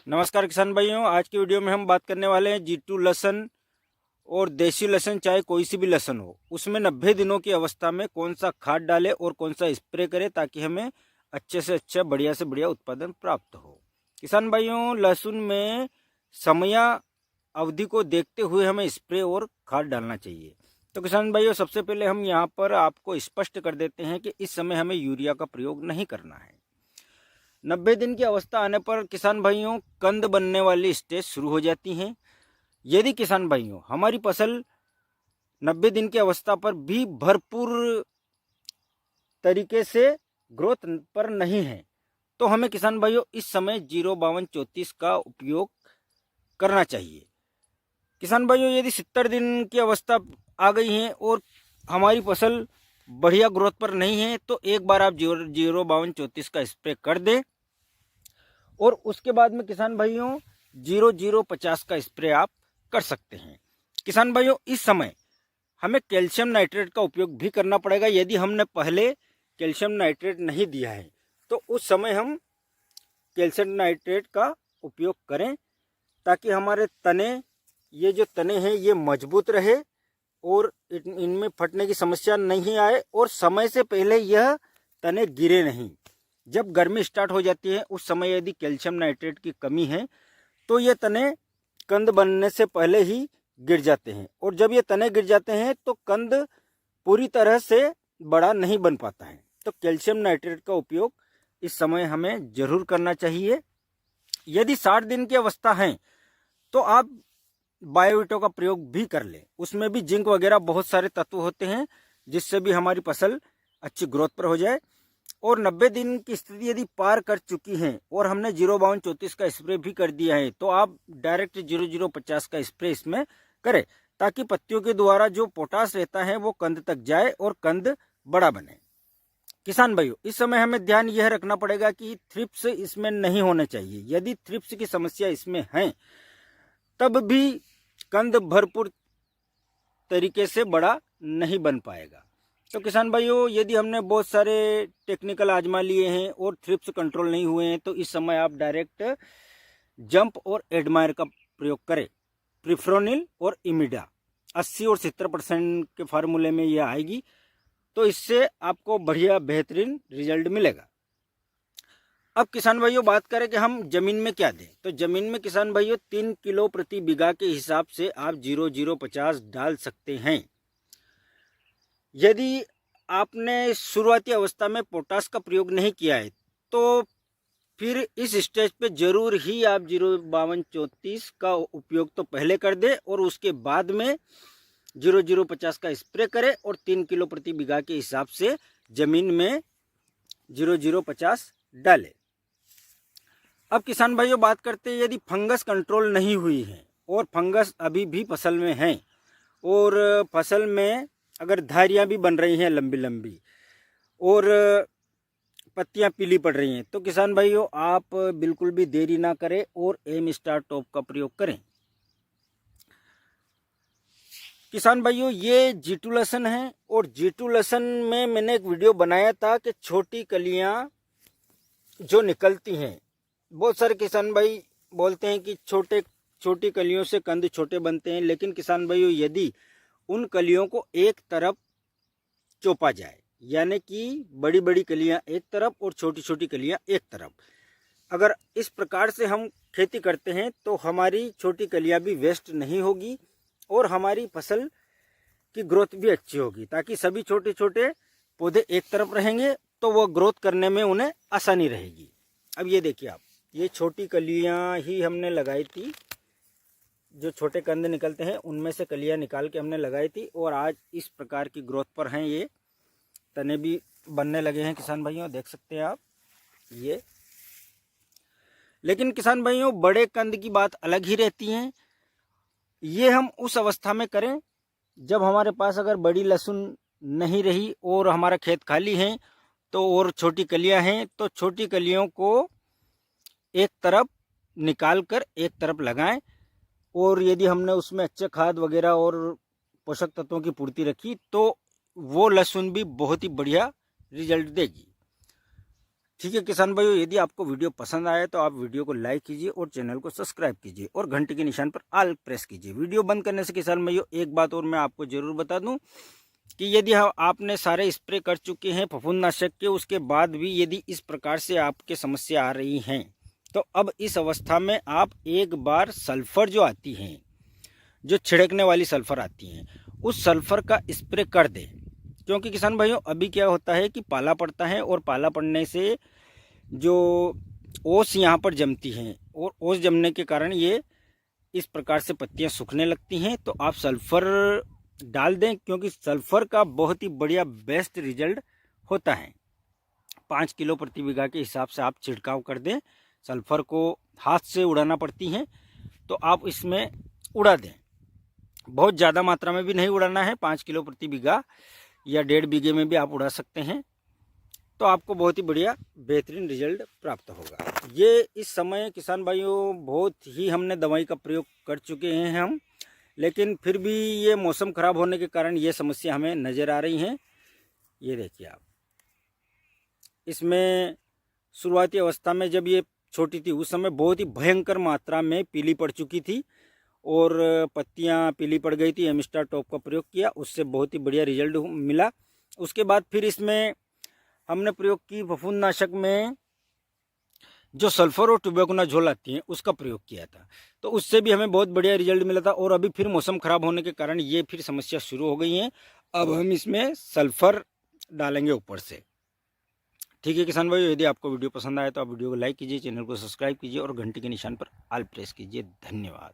नमस्कार किसान भाइयों, आज की वीडियो में हम बात करने वाले हैं G2 लहसुन और देसी लहसुन, चाहे कोई सी भी लहसुन हो, उसमें 90 दिनों की अवस्था में कौन सा खाद डालें और कौन सा स्प्रे करें ताकि हमें अच्छे से अच्छा, बढ़िया से बढ़िया उत्पादन प्राप्त हो। किसान भाइयों, लहसुन में समय अवधि को देखते हुए हमें स्प्रे और खाद डालना चाहिए। तो किसान भाइयों, सबसे पहले हम यहाँ पर आपको स्पष्ट कर देते हैं कि इस समय हमें यूरिया का प्रयोग नहीं करना है। 90 दिन की अवस्था आने पर किसान भाइयों कंद बनने वाली स्टेज शुरू हो जाती है। यदि किसान भाइयों हमारी फसल 90 दिन की अवस्था पर भी भरपूर तरीके से ग्रोथ पर नहीं है, तो हमें किसान भाइयों इस समय 05234 का उपयोग करना चाहिए। किसान भाइयों, यदि 70 दिन की अवस्था आ गई है और हमारी फसल बढ़िया ग्रोथ पर नहीं है, तो एक बार आप 05234 का स्प्रे कर दें और उसके बाद में किसान भाइयों 0050 का स्प्रे आप कर सकते हैं। किसान भाइयों, इस समय हमें कैल्शियम नाइट्रेट का उपयोग भी करना पड़ेगा। यदि हमने पहले कैल्शियम नाइट्रेट नहीं दिया है तो उस समय हम कैल्शियम नाइट्रेट का उपयोग करें ताकि हमारे तने, ये जो तने हैं ये मजबूत रहे और इनमें फटने की समस्या नहीं आए और समय से पहले यह तने गिरे नहीं। जब गर्मी स्टार्ट हो जाती है उस समय यदि कैल्शियम नाइट्रेट की कमी है तो ये तने कंद बनने से पहले ही गिर जाते हैं और जब ये तने गिर जाते हैं तो कंद पूरी तरह से बड़ा नहीं बन पाता है। तो कैल्शियम नाइट्रेट का उपयोग इस समय हमें जरूर करना चाहिए। यदि 60 दिन की अवस्था है तो आप बायोविटो का प्रयोग भी कर लें। उसमें भी जिंक वगैरह बहुत सारे तत्व होते हैं जिससे भी हमारी फसल अच्छी ग्रोथ पर हो जाए। और 90 दिन की स्थिति यदि पार कर चुकी है और हमने 05234 का स्प्रे भी कर दिया है तो आप डायरेक्ट 0050 का स्प्रे इसमें करें ताकि पत्तियों के द्वारा जो पोटास रहता है वो कंद तक जाए और कंद बड़ा बने। किसान भाइयों, इस समय हमें ध्यान यह रखना पड़ेगा कि थ्रिप्स इसमें नहीं होने चाहिए। यदि थ्रिप्स की समस्या इसमें है तब भी कंद भरपूर तरीके से बड़ा नहीं बन पाएगा। तो किसान भाइयों, यदि हमने बहुत सारे टेक्निकल आजमा लिए हैं और थ्रिप्स कंट्रोल नहीं हुए हैं तो इस समय आप डायरेक्ट जंप और एडमायर का प्रयोग करें। प्रिफ्रोनिल और इमिडा 80 और 70% के फार्मूले में यह आएगी, तो इससे आपको बढ़िया बेहतरीन रिजल्ट मिलेगा। अब किसान भाइयों बात करें कि हम जमीन में क्या दें, तो जमीन में किसान भाइयों 3 किलो प्रति बीघा के हिसाब से आप 0050 डाल सकते हैं। यदि आपने शुरुआती अवस्था में पोटास का प्रयोग नहीं किया है तो फिर इस स्टेज पे जरूर ही आप 05234 का उपयोग तो पहले कर दें और उसके बाद में 0050 का स्प्रे करें और 3 किलो प्रति बीघा के हिसाब से जमीन में 0050 डालें। अब किसान भाइयों बात करते हैं, यदि फंगस कंट्रोल नहीं हुई है और फंगस अभी भी फसल में है और फसल में अगर धारियां भी बन रही हैं लंबी लंबी और पत्तियां पीली पड़ रही हैं, तो किसान भाइयों आप बिल्कुल भी देरी ना करें और एम स्टार टॉप का प्रयोग करें। किसान भाइयों, ये G2 लहसुन है और G2 लहसुन में मैंने एक वीडियो बनाया था कि छोटी कलियां जो निकलती हैं, बहुत सारे किसान भाई बोलते हैं कि छोटी कलियों से कंद छोटे बनते हैं, लेकिन किसान भाइयों यदि उन कलियों को एक तरफ चोपा जाए, यानी कि बड़ी बड़ी कलियां एक तरफ और छोटी छोटी कलियां एक तरफ, अगर इस प्रकार से हम खेती करते हैं तो हमारी छोटी कलियां भी वेस्ट नहीं होगी और हमारी फसल की ग्रोथ भी अच्छी होगी, ताकि सभी छोटे छोटे पौधे एक तरफ रहेंगे तो वो ग्रोथ करने में उन्हें आसानी रहेगी। अब ये देखिए आप, ये छोटी कलियां ही हमने लगाई थी, जो छोटे कंद निकलते हैं उनमें से कलियां निकाल के हमने लगाई थी और आज इस प्रकार की ग्रोथ पर हैं। ये तने भी बनने लगे हैं किसान भाइयों, देख सकते हैं आप ये। लेकिन किसान भाइयों बड़े कंद की बात अलग ही रहती है। ये हम उस अवस्था में करें जब हमारे पास अगर बड़ी लहसुन नहीं रही और हमारा खेत खाली है तो और छोटी कलियां हैं, तो छोटी कलियों को एक तरफ निकाल कर एक तरफ लगाएं और यदि हमने उसमें अच्छे खाद वगैरह और पोषक तत्वों की पूर्ति रखी तो वो लहसुन भी बहुत ही बढ़िया रिजल्ट देगी। ठीक है किसान भाइयों, यदि आपको वीडियो पसंद आया तो आप वीडियो को लाइक कीजिए और चैनल को सब्सक्राइब कीजिए और घंटे के निशान पर ऑल प्रेस कीजिए। वीडियो बंद करने से किसान भाइयों एक बात और मैं आपको जरूर बता दूं कि यदि आपने सारे स्प्रे कर चुके हैं फफूंदनाशक के, उसके बाद भी यदि इस प्रकार से आपके समस्या आ रही हैं तो अब इस अवस्था में आप एक बार सल्फर जो आती हैं, जो छिड़कने वाली सल्फर आती हैं, उस सल्फर का स्प्रे कर दें। क्योंकि किसान भाइयों अभी क्या होता है कि पाला पड़ता है और पाला पड़ने से जो ओस यहाँ पर जमती हैं और ओस जमने के कारण ये इस प्रकार से पत्तियाँ सूखने लगती हैं। तो आप सल्फर डाल दें, क्योंकि सल्फर का बहुत ही बढ़िया बेस्ट रिजल्ट होता है। 5 किलो प्रति बीघा के हिसाब से आप छिड़काव कर दें। सल्फर को हाथ से उड़ाना पड़ती है तो आप इसमें उड़ा दें। बहुत ज़्यादा मात्रा में भी नहीं उड़ाना है, 5 किलो प्रति बीघा या 1.5 बीघे में भी आप उड़ा सकते हैं, तो आपको बहुत ही बढ़िया बेहतरीन रिजल्ट प्राप्त होगा। ये इस समय किसान भाइयों बहुत ही हमने दवाई का प्रयोग कर चुके हैं हम, लेकिन फिर भी ये मौसम ख़राब होने के कारण ये समस्या हमें नज़र आ रही हैं। ये देखिए आप, इसमें शुरुआती अवस्था में जब ये छोटी थी उस समय बहुत ही भयंकर मात्रा में पीली पड़ चुकी थी और पत्तियां पीली पड़ गई थी। एमिस्टार टॉप का प्रयोग किया, उससे बहुत ही बढ़िया रिजल्ट मिला। उसके बाद फिर इसमें हमने प्रयोग की फफूंदनाशक में जो सल्फर और ट्यूबरकुलोनाजोल आती है उसका प्रयोग किया था, तो उससे भी हमें बहुत बढ़िया रिजल्ट मिला था। और अभी फिर मौसम ख़राब होने के कारण ये फिर समस्या शुरू हो गई है। अब हम इसमें सल्फर डालेंगे ऊपर से। ठीक है किसान भाई, यदि आपको वीडियो पसंद आए तो आप वीडियो को लाइक कीजिए, चैनल को सब्सक्राइब कीजिए और घंटी के निशान पर ऑल प्रेस कीजिए। धन्यवाद।